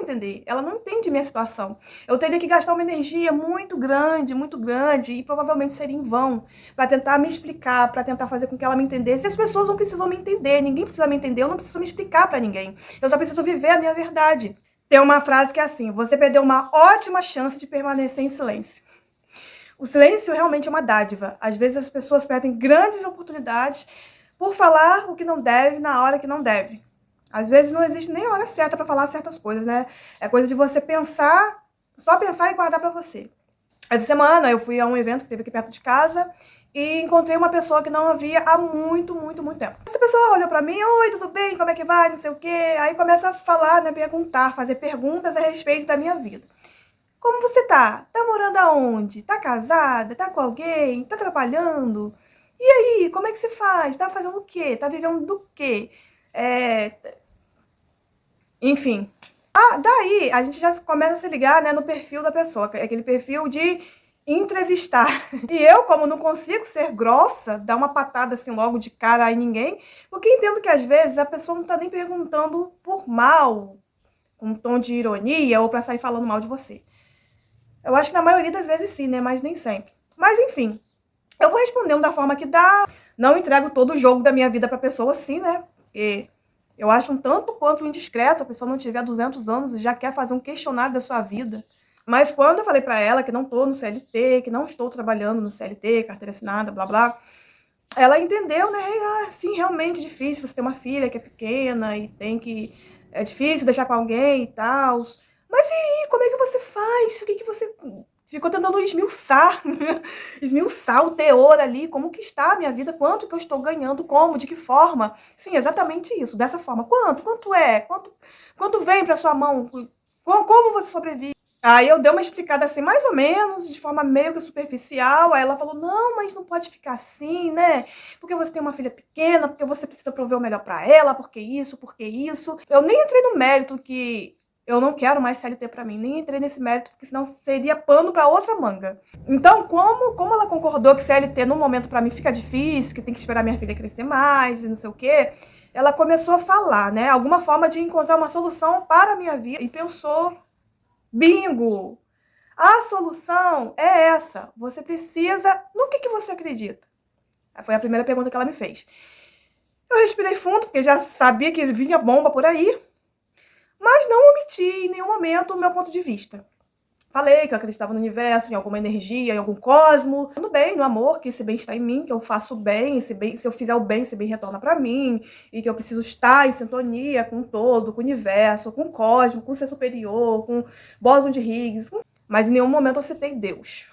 entender, ela não entende minha situação. Eu teria que gastar uma energia muito grande, e provavelmente seria em vão, para tentar me explicar, para tentar fazer com que ela me entendesse. E as pessoas não precisam me entender, ninguém precisa me entender, eu não preciso me explicar para ninguém. Eu só preciso viver a minha verdade. Tem uma frase que é assim: você perdeu uma ótima chance de permanecer em silêncio. O silêncio realmente é uma dádiva. Às vezes as pessoas perdem grandes oportunidades por falar o que não deve na hora que não deve. Às vezes não existe nem hora certa para falar certas coisas, né? É coisa de você pensar, só pensar e guardar para você. Essa semana eu fui a um evento que teve aqui perto de casa e encontrei uma pessoa que não havia há muito tempo. Essa pessoa olhou pra mim: oi, tudo bem? Como é que vai? Não sei o quê. Aí começa a falar, né, perguntar, fazer perguntas a respeito da minha vida. Como você tá? Tá morando aonde? Tá casada? Tá com alguém? Tá trabalhando? E aí, como é que você faz? Tá fazendo o quê? Tá vivendo do quê? Enfim. Daí a gente já começa a se ligar, né, no perfil da pessoa, que é aquele perfil de entrevistar. E eu, como não consigo ser grossa, dar uma patada assim logo de cara em ninguém, porque entendo que às vezes a pessoa não tá nem perguntando por mal, com um tom de ironia ou pra sair falando mal de você. Eu acho que na maioria das vezes sim, né, mas nem sempre. Mas enfim, eu vou respondendo da forma que dá, não entrego todo o jogo da minha vida pra pessoa assim, né, porque eu acho um tanto quanto indiscreto a pessoa não tiver 200 anos e já quer fazer um questionário da sua vida. Mas quando eu falei pra ela que não tô no CLT, que não estou trabalhando no CLT, carteira assinada, blá blá, ela entendeu, né? Sim, realmente é difícil você ter uma filha que é pequena e tem que... É difícil deixar com alguém e tal. Mas e aí, como é que você faz? O que você... Ficou tentando esmiuçar, esmiuçar o teor ali, como que está a minha vida, quanto que eu estou ganhando, como, de que forma. Sim, exatamente isso, dessa forma. Quanto é? Quanto vem para sua mão? Como você sobrevive? Aí eu dei uma explicada assim, mais ou menos, de forma meio que superficial. Aí ela falou: não, mas não pode ficar assim, né? Porque você tem uma filha pequena, porque você precisa prover o melhor pra ela, porque isso, porque isso. Eu nem entrei no mérito que eu não quero mais CLT pra mim, nem entrei nesse mérito, porque senão seria pano pra outra manga. Então, como ela concordou que CLT no momento pra mim fica difícil, que tem que esperar minha filha crescer mais e não sei o quê, ela começou a falar, né? Alguma forma de encontrar uma solução para a minha vida e pensou: bingo! A solução é essa. Você precisa... No que você acredita? Foi a primeira pergunta que ela me fez. Eu respirei fundo, porque já sabia que vinha bomba por aí, mas não omiti em nenhum momento o meu ponto de vista. Falei que eu acreditava no universo, em alguma energia, em algum cosmo, no bem, no amor, que esse bem está em mim, que eu faço bem, esse bem, se eu fizer o bem, esse bem retorna para mim, e que eu preciso estar em sintonia com o todo, com o universo, com o cosmo, com o ser superior, com bóson de Higgs, mas em nenhum momento eu citei Deus.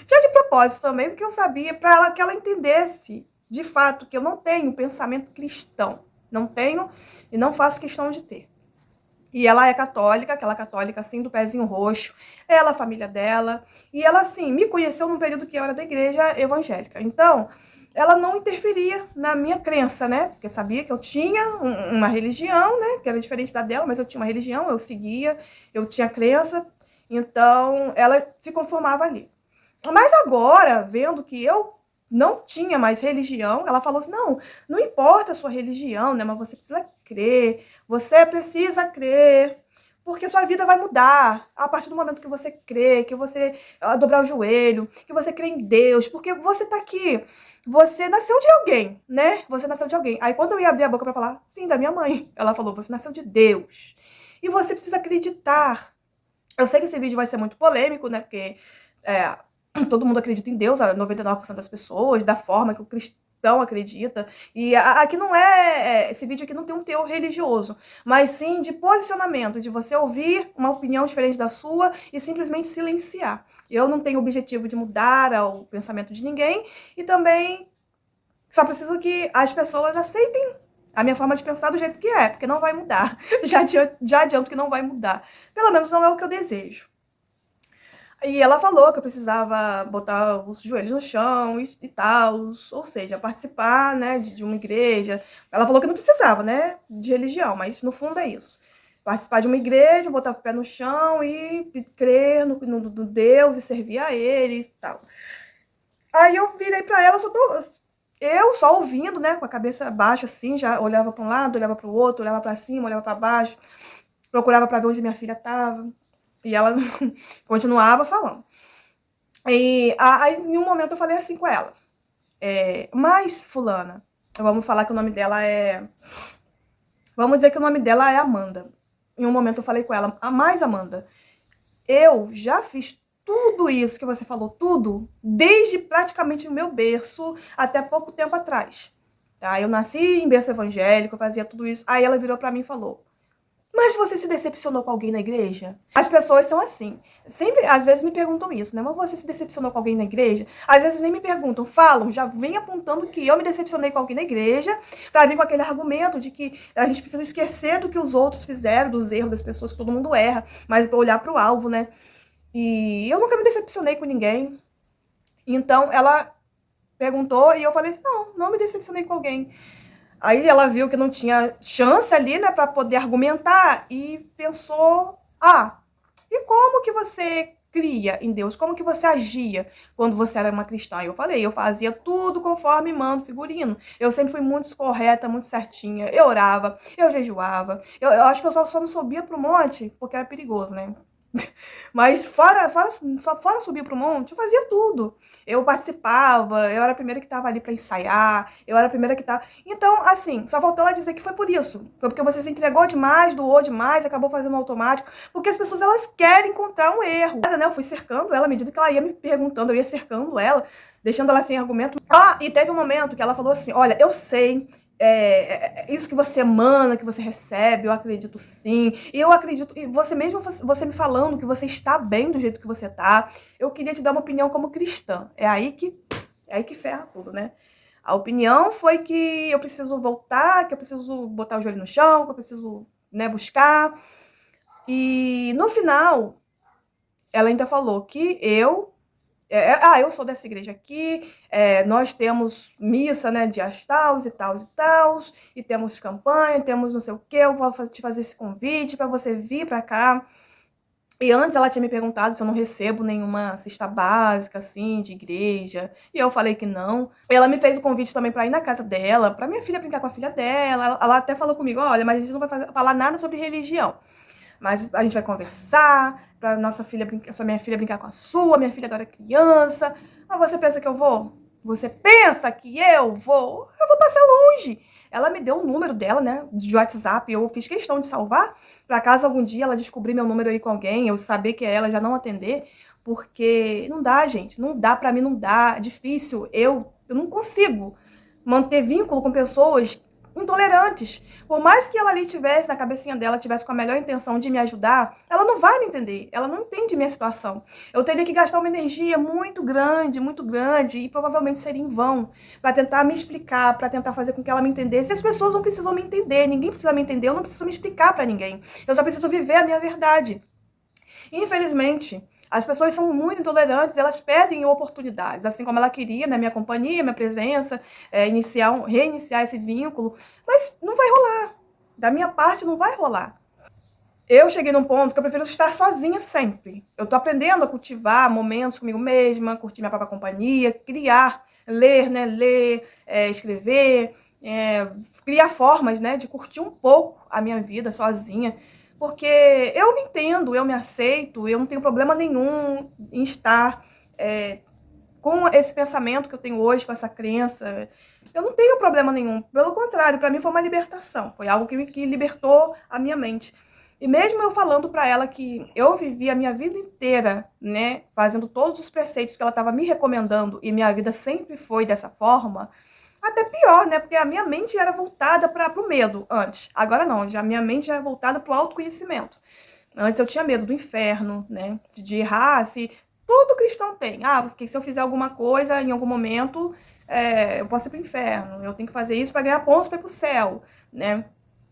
Já de propósito também, porque eu sabia para ela que ela entendesse, de fato, que eu não tenho pensamento cristão, não tenho e não faço questão de ter. E ela é católica, aquela católica assim, do pezinho roxo, ela, a família dela, e ela assim, me conheceu num período que eu era da igreja evangélica. Então, ela não interferia na minha crença, né? Porque sabia que eu tinha uma religião, né? Que era diferente da dela, mas eu tinha uma religião, eu seguia, eu tinha crença, então ela se conformava ali. Mas agora, vendo que eu não tinha mais religião, ela falou assim: não importa a sua religião, né? Mas você precisa crer, porque sua vida vai mudar a partir do momento que você crê, que você dobrar o joelho, que você crê em Deus, porque você tá aqui, você nasceu de alguém, né? Você nasceu de alguém. Aí quando eu ia abrir a boca pra falar, sim, da minha mãe, ela falou: você nasceu de Deus. E você precisa acreditar. Eu sei que esse vídeo vai ser muito polêmico, né? Porque todo mundo acredita em Deus, 99% das pessoas, da forma que o cristão acredita. E aqui não esse vídeo aqui não tem um teor religioso, mas sim de posicionamento, de você ouvir uma opinião diferente da sua e simplesmente silenciar. Eu não tenho o objetivo de mudar o pensamento de ninguém e também só preciso que as pessoas aceitem a minha forma de pensar do jeito que é, porque não vai mudar. Já adianto que não vai mudar. Pelo menos não é o que eu desejo. E ela falou que eu precisava botar os joelhos no chão e tal, ou seja, participar, né, de uma igreja. Ela falou que não precisava, né, de religião, mas no fundo é isso. Participar de uma igreja, botar o pé no chão e crer no Deus e servir a ele e tal. Aí eu virei pra ela, eu só ouvindo, né, com a cabeça baixa assim, já olhava para um lado, olhava para o outro, olhava para cima, olhava para baixo. procurava para ver onde minha filha estava, e ela continuava falando. E aí, em um momento, eu falei assim com ela, mas fulana, vamos falar que o nome dela é... Vamos dizer que o nome dela é Amanda. Em um momento eu falei com ela, mas Amanda, eu já fiz tudo isso que você falou, tudo, desde praticamente o meu berço até pouco tempo atrás. Tá? Eu nasci em berço evangélico, eu fazia tudo isso. Aí ela virou pra mim e falou, mas você se decepcionou com alguém na igreja? As pessoas são assim. Sempre, às vezes me perguntam isso, né? Mas você se decepcionou com alguém na igreja? Às vezes nem me perguntam, falam, já vem apontando que eu me decepcionei com alguém na igreja, pra vir com aquele argumento de que a gente precisa esquecer do que os outros fizeram, dos erros das pessoas, que todo mundo erra, mas pra olhar pro alvo, né? E eu nunca me decepcionei com ninguém. Então ela perguntou e eu falei, não me decepcionei com alguém. Aí ela viu que não tinha chance ali, né, para poder argumentar e pensou, e como que você cria em Deus? Como que você agia quando você era uma cristã? Eu falei, eu fazia tudo conforme manda o figurino. Eu sempre fui muito correta, muito certinha. Eu orava, eu jejuava. Eu acho que eu só não subia pro monte porque era perigoso, né? Mas fora subir pro monte, eu fazia tudo. Eu participava, eu era a primeira que estava ali para ensaiar, eu era a primeira que estava... Então, assim, só faltou ela dizer que foi por isso. Foi porque você se entregou demais, doou demais, acabou fazendo automático. Porque as pessoas, elas querem encontrar um erro. Eu fui cercando ela, à medida que ela ia me perguntando, eu ia cercando ela, deixando ela sem argumento. E teve um momento que ela falou assim, olha, eu sei... isso que você emana, que você recebe, eu acredito sim. E eu acredito, e você mesmo, você me falando que você está bem do jeito que você tá, eu queria te dar uma opinião como cristã. É aí que ferra tudo, né? A opinião foi que eu preciso voltar, que eu preciso botar o joelho no chão, que eu preciso, né, buscar. E no final, ela ainda falou que eu sou dessa igreja aqui, nós temos missa, né, dias tals e tals e tals, e temos campanha, temos não sei o que, eu vou te fazer esse convite para você vir para cá. E antes ela tinha me perguntado se eu não recebo nenhuma cesta básica, assim, de igreja, e eu falei que não. Ela me fez o convite também para ir na casa dela, para minha filha brincar com a filha dela. Ela até falou comigo, olha, mas a gente não vai falar nada sobre religião. Mas a gente vai conversar, pra nossa filha brincar, minha filha brincar com a sua, minha filha agora é criança. Mas você pensa que eu vou? Você pensa que eu vou? Eu vou passar longe. Ela me deu o número dela, né, de WhatsApp, eu fiz questão de salvar, para caso algum dia ela descobrir meu número aí com alguém, eu saber que é ela, já não atender, porque não dá, gente, não dá, pra mim não dá, é difícil, eu não consigo manter vínculo com pessoas intolerantes. Por mais que ela ali tivesse, na cabecinha dela, tivesse com a melhor intenção de me ajudar, ela não vai me entender, ela não entende minha situação. Eu teria que gastar uma energia muito grande, e provavelmente seria em vão, para tentar me explicar, para tentar fazer com que ela me entendesse. As pessoas não precisam me entender, ninguém precisa me entender, eu não preciso me explicar para ninguém. Eu só preciso viver a minha verdade. Infelizmente, as pessoas são muito intolerantes, elas perdem oportunidades, assim como ela queria, na minha companhia, minha presença, reiniciar esse vínculo, mas não vai rolar. Da minha parte, não vai rolar. Eu cheguei num ponto que eu prefiro estar sozinha sempre. Eu tô aprendendo a cultivar momentos comigo mesma, curtir minha própria companhia, criar, ler, né, escrever, criar formas, né, de curtir um pouco a minha vida sozinha. Porque eu me entendo, eu me aceito, eu não tenho problema nenhum em estar com esse pensamento que eu tenho hoje, com essa crença. Eu não tenho problema nenhum. Pelo contrário, para mim foi uma libertação. Foi algo que libertou a minha mente. E mesmo eu falando para ela que eu vivi a minha vida inteira, né, fazendo todos os preceitos que ela estava me recomendando, e minha vida sempre foi dessa forma, até pior, né? Porque a minha mente era voltada para o medo antes. Agora não, já minha mente já é voltada para o autoconhecimento. Antes eu tinha medo do inferno, né? De errar, se todo cristão tem. Porque se eu fizer alguma coisa em algum momento, eu posso ir para o inferno. Eu tenho que fazer isso para ganhar pontos para ir para o céu, né?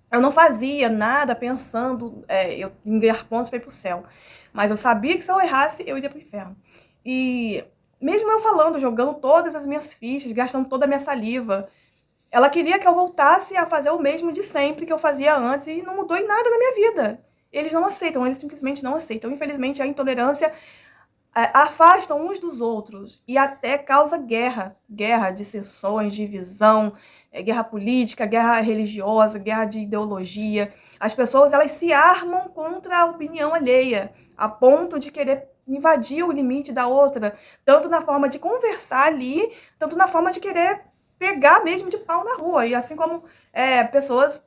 Eu não fazia nada pensando em ganhar pontos para ir para o céu. Mas eu sabia que se eu errasse, eu iria para o inferno. E mesmo eu falando, jogando todas as minhas fichas, gastando toda a minha saliva, ela queria que eu voltasse a fazer o mesmo de sempre que eu fazia antes e não mudou em nada na minha vida. Eles não aceitam, eles simplesmente não aceitam. Infelizmente, a intolerância afastam uns dos outros e até causa guerra, dissensões, divisão, guerra política, guerra religiosa, guerra de ideologia. As pessoas, elas se armam contra a opinião alheia, a ponto de querer invadir o limite da outra, tanto na forma de conversar ali, tanto na forma de querer pegar mesmo de pau na rua. E assim como pessoas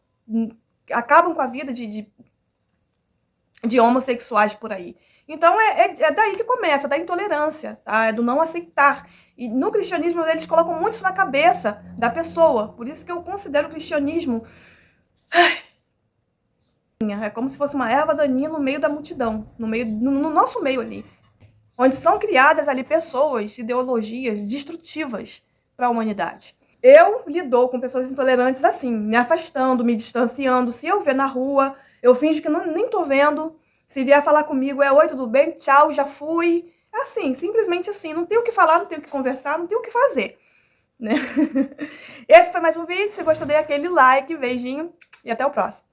acabam com a vida de homossexuais por aí. Então é daí que começa, da intolerância, tá? É do não aceitar. E no cristianismo eles colocam muito isso na cabeça da pessoa. Por isso que eu considero o cristianismo é como se fosse uma erva daninha no meio da multidão, no nosso meio ali, onde são criadas ali pessoas, ideologias destrutivas para a humanidade. Eu lido com pessoas intolerantes assim, me afastando, me distanciando. Se eu ver na rua, eu finjo que nem tô vendo. Se vier falar comigo, oi, tudo bem? Tchau, já fui. É assim, simplesmente assim. Não tenho o que falar, não tenho o que conversar, não tenho o que fazer, né? Esse foi mais um vídeo. Se gostou, dê aquele like, beijinho e até o próximo.